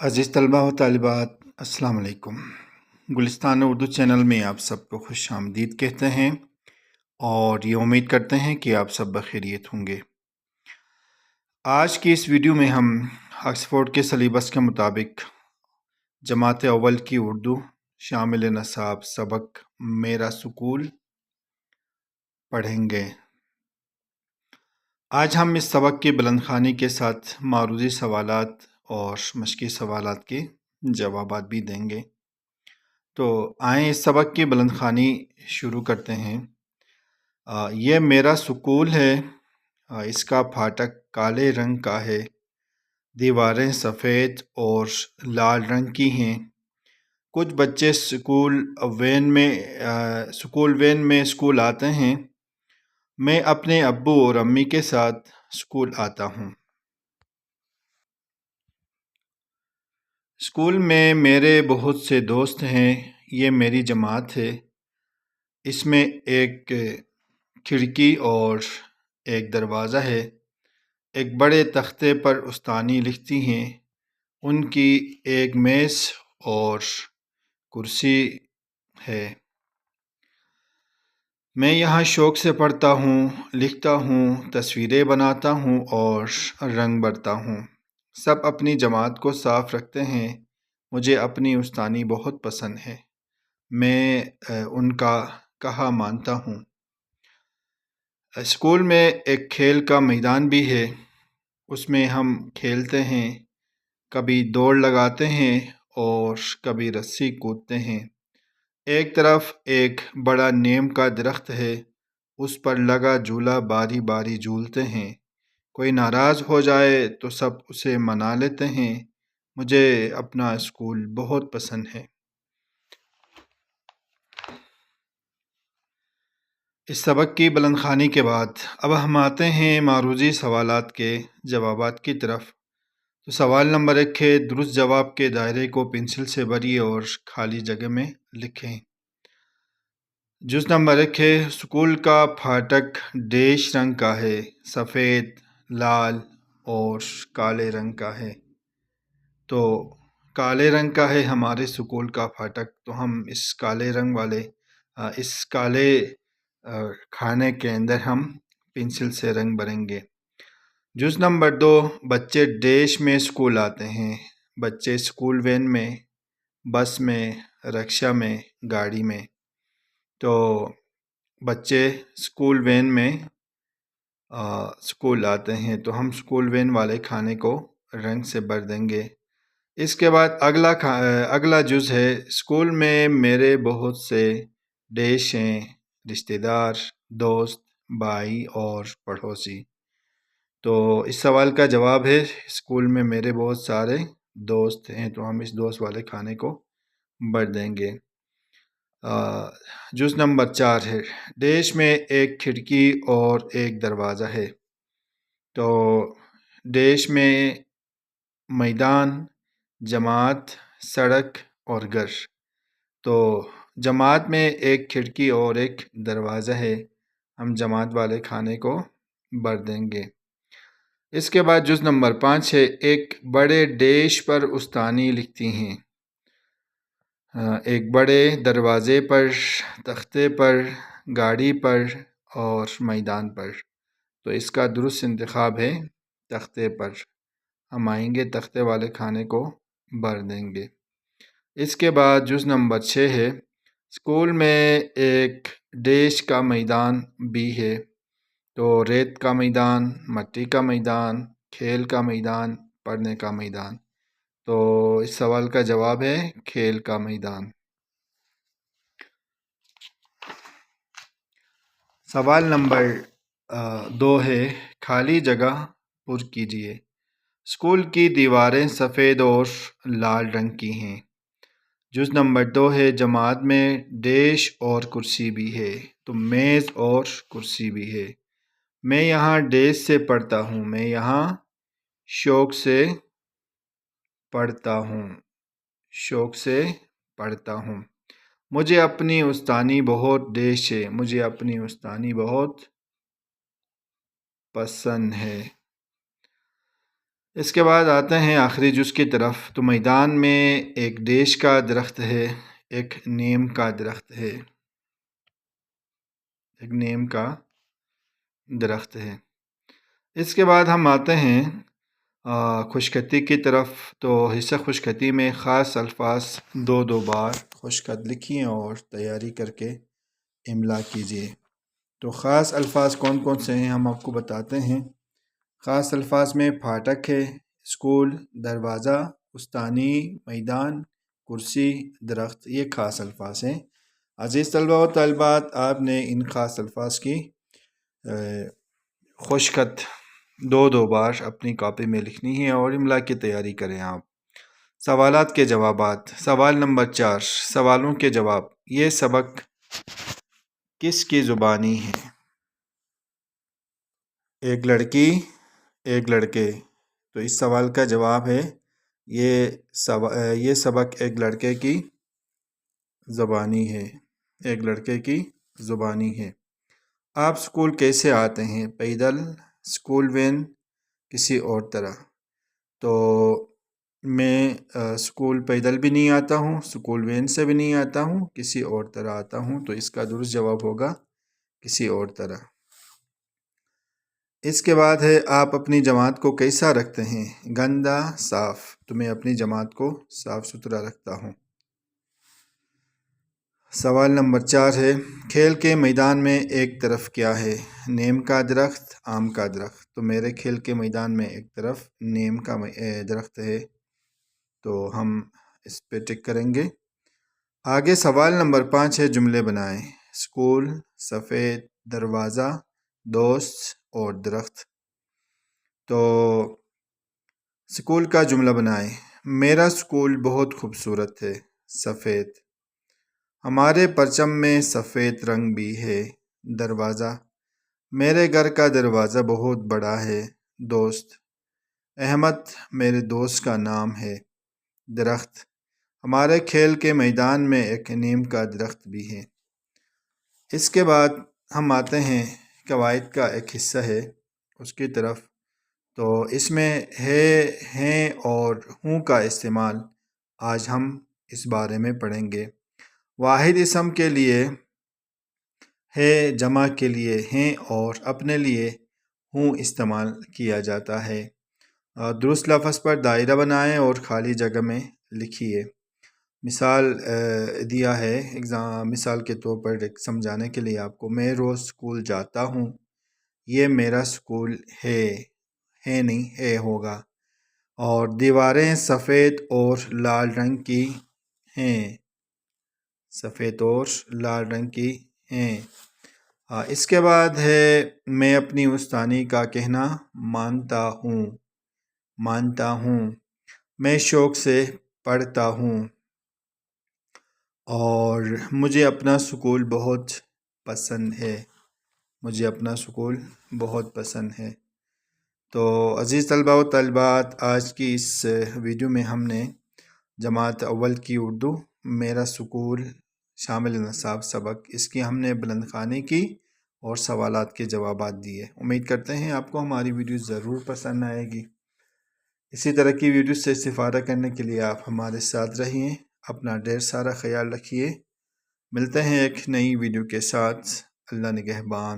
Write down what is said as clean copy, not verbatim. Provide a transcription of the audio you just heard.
عزیز طلبہ و طالبات، السلام علیکم۔ گلستان اردو چینل میں آپ سب کو خوش آمدید کہتے ہیں اور یہ امید کرتے ہیں کہ آپ سب بخیریت ہوں گے۔ آج کی اس ویڈیو میں ہم آکسفورڈ کے سلیبس کے مطابق جماعت اول کی اردو شامل نصاب سبق میرا سکول پڑھیں گے۔ آج ہم اس سبق کی بلند خوانی کے ساتھ معروضی سوالات اور مشقی سوالات کے جوابات بھی دیں گے۔ تو آئیں اس سبق کی بلند خوانی شروع کرتے ہیں۔ یہ میرا سکول ہے، اس کا پھاٹک کالے رنگ کا ہے، دیواریں سفید اور لال رنگ کی ہیں۔ کچھ بچے سکول وین میں اسکول آتے ہیں۔ میں اپنے ابو اور امی کے ساتھ اسکول آتا ہوں۔ اسکول میں میرے بہت سے دوست ہیں، یہ میری جماعت ہے۔ اس میں ایک کھڑکی اور ایک دروازہ ہے۔ ایک بڑے تختے پر استانی لکھتی ہیں، ان کی ایک میز اور کرسی ہے۔ میں یہاں شوق سے پڑھتا ہوں، لکھتا ہوں، تصویریں بناتا ہوں اور رنگ بھرتا ہوں۔ سب اپنی جماعت کو صاف رکھتے ہیں۔ مجھے اپنی استانی بہت پسند ہے، میں ان کا کہا مانتا ہوں۔ اسکول میں ایک کھیل کا میدان بھی ہے، اس میں ہم کھیلتے ہیں، کبھی دوڑ لگاتے ہیں اور کبھی رسی کودتے ہیں۔ ایک طرف ایک بڑا نیم کا درخت ہے، اس پر لگا جھولا باری باری جھولتے ہیں۔ کوئی ناراض ہو جائے تو سب اسے منا لیتے ہیں۔ مجھے اپنا اسکول بہت پسند ہے۔ اس سبق کی بلند خوانی کے بعد اب ہم آتے ہیں معروضی سوالات کے جوابات کی طرف۔ تو سوال نمبر 1 ہے، درست جواب کے دائرے کو پنسل سے بھریے اور خالی جگہ میں لکھیں۔ جز نمبر 1 ہے، اسکول کا پھاٹک ڈیش رنگ کا ہے، سفید، لال اور کالے رنگ کا ہے۔ تو کالے رنگ کا ہے ہمارے اسکول کا پھاٹک، تو ہم اس کالے رنگ والے اس کالے کھانے کے اندر ہم پنسل سے رنگ بھریں گے۔ جز نمبر 2، بچے ڈیش میں اسکول آتے ہیں۔ بچے اسکول وین میں، بس میں، رکشہ میں، گاڑی میں۔ تو بچے اسکول وین میں اسکول آتے ہیں، تو ہم اسکول وین والے کھانے کو رنگ سے بھر دیں گے۔ اس کے بعد اگلا جز ہے، اسکول میں میرے بہت سے ڈیش ہیں، رشتہ دار، دوست، بھائی اور پڑوسی۔ تو اس سوال کا جواب ہے، اسکول میں میرے بہت سارے دوست ہیں، تو ہم اس دوست والے کھانے کو بھر دیں گے۔ جز نمبر 4 ہے، ڈیش میں ایک کھڑکی اور ایک دروازہ ہے۔ تو ڈیش میں میدان، جماعت، سڑک اور گھر۔ تو جماعت میں ایک کھڑکی اور ایک دروازہ ہے، ہم جماعت والے کھانے کو بھر دیں گے۔ اس کے بعد جز نمبر 5 ہے، ایک بڑے ڈیش پر استانی لکھتی ہیں، ایک بڑے دروازے پر، تختے پر، گاڑی پر اور میدان پر۔ تو اس کا درست انتخاب ہے تختے پر، ہم آئیں گے تختے والے کھانے کو بھر دیں گے۔ اس کے بعد جز نمبر 6 ہے، اسکول میں ایک ڈیش کا میدان بھی ہے۔ تو ریت کا میدان، مٹی کا میدان، کھیل کا میدان، پڑھنے کا میدان۔ تو اس سوال کا جواب ہے کھیل کا میدان۔ سوال نمبر 2 ہے، خالی جگہ پر کیجیے۔ اسکول کی دیواریں سفید اور لال رنگ کی ہیں۔ جز نمبر 2 ہے، جماعت میں ڈیش اور کرسی بھی ہے۔ تو میز اور کرسی بھی ہے۔ میں یہاں ڈیش سے پڑھتا ہوں، میں یہاں شوق سے پڑھتا ہوں، شوق سے پڑھتا ہوں۔ مجھے اپنی استانی بہت ڈیش ہے، مجھے اپنی استانی بہت پسند ہے۔ اس کے بعد آتے ہیں آخری جز کی طرف۔ تو میدان میں ایک دیش کا درخت ہے، ایک نیم کا درخت ہے، ایک نیم کا درخت ہے۔ اس کے بعد ہم آتے ہیں خوشخطی کی طرف۔ تو حصہ خوشخطی میں خاص الفاظ دو بار خوشخط لکھیے اور تیاری کر کے املا کیجیے۔ تو خاص الفاظ کون کون سے ہیں ہم آپ کو بتاتے ہیں۔ خاص الفاظ میں پھاٹک ہے، اسکول، دروازہ، استانی، میدان، کرسی، درخت، یہ خاص الفاظ ہیں۔ عزیز طلباء و طالبات، آپ نے ان خاص الفاظ کی خوشخط دو بار اپنی کاپی میں لکھنی ہے اور املا کی تیاری کریں آپ۔ سوالات کے جوابات۔ سوال نمبر 4، سوالوں کے جواب۔ یہ سبق کس کی زبانی ہے؟ ایک لڑکی، ایک لڑکے۔ تو اس سوال کا جواب ہے یہ سبق ایک لڑکے کی زبانی ہے، ایک لڑکے کی زبانی ہے۔ آپ اسکول کیسے آتے ہیں؟ پیدل، اسکول وین، کسی اور طرح؟ تو میں اسکول پیدل بھی نہیں آتا ہوں، اسکول وین سے بھی نہیں آتا ہوں، کسی اور طرح آتا ہوں۔ تو اس کا درست جواب ہوگا کسی اور طرح۔ اس کے بعد ہے آپ اپنی جماعت کو کیسا رکھتے ہیں؟ گندا، صاف۔ تو میں اپنی جماعت کو صاف ستھرا رکھتا ہوں۔ سوال نمبر 4 ہے، کھیل کے میدان میں ایک طرف کیا ہے؟ نیم کا درخت، آم کا درخت۔ تو میرے کھیل کے میدان میں ایک طرف نیم کا درخت ہے، تو ہم اس پہ ٹک کریں گے۔ آگے سوال نمبر 5 ہے، جملے بنائیں۔ اسکول، سفید، دروازہ، دوست اور درخت۔ تو اسکول کا جملہ بنائیں۔ میرا اسکول بہت خوبصورت ہے، سفید۔ ہمارے پرچم میں سفید رنگ بھی ہے، دروازہ۔ میرے گھر کا دروازہ بہت بڑا ہے، دوست۔ احمد میرے دوست کا نام ہے، درخت۔ ہمارے کھیل کے میدان میں ایک نیم کا درخت بھی ہے۔ اس کے بعد ہم آتے ہیں قواعد کا ایک حصہ ہے اس کی طرف۔ تو اس میں ہے، ہیں اور ہوں کا استعمال آج ہم اس بارے میں پڑھیں گے۔ واحد اسم کے لیے ہے، جمع کے لیے ہیں اور اپنے لیے ہوں استعمال کیا جاتا ہے۔ درست لفظ پر دائرہ بنائیں اور خالی جگہ میں لکھیے۔ مثال دیا ہے مثال کے طور پر سمجھانے کے لیے آپ کو، میں روز اسکول جاتا ہوں۔ یہ میرا اسکول ہے نہیں، ہے ہوگا۔ اور دیواریں سفید اور لال رنگ کی ہیں، سفید اور لال رنگ کی ہیں۔ اس کے بعد ہے، میں اپنی استانی کا کہنا مانتا ہوں۔ میں شوق سے پڑھتا ہوں اور مجھے اپنا اسکول بہت پسند ہے۔ تو عزیز طلباء و طالبات، آج کی اس ویڈیو میں ہم نے جماعت اول کی اردو میرا اسکول شامل نصاب سبق، اس کی ہم نے بلند خوانی کی اور سوالات کے جوابات دیے۔ امید کرتے ہیں آپ کو ہماری ویڈیو ضرور پسند آئے گی۔ اسی طرح کی ویڈیو سے استفادہ کرنے کے لیے آپ ہمارے ساتھ رہیے۔ اپنا ڈھیر سارا خیال رکھیے۔ ملتے ہیں ایک نئی ویڈیو کے ساتھ۔ اللہ نگہبان۔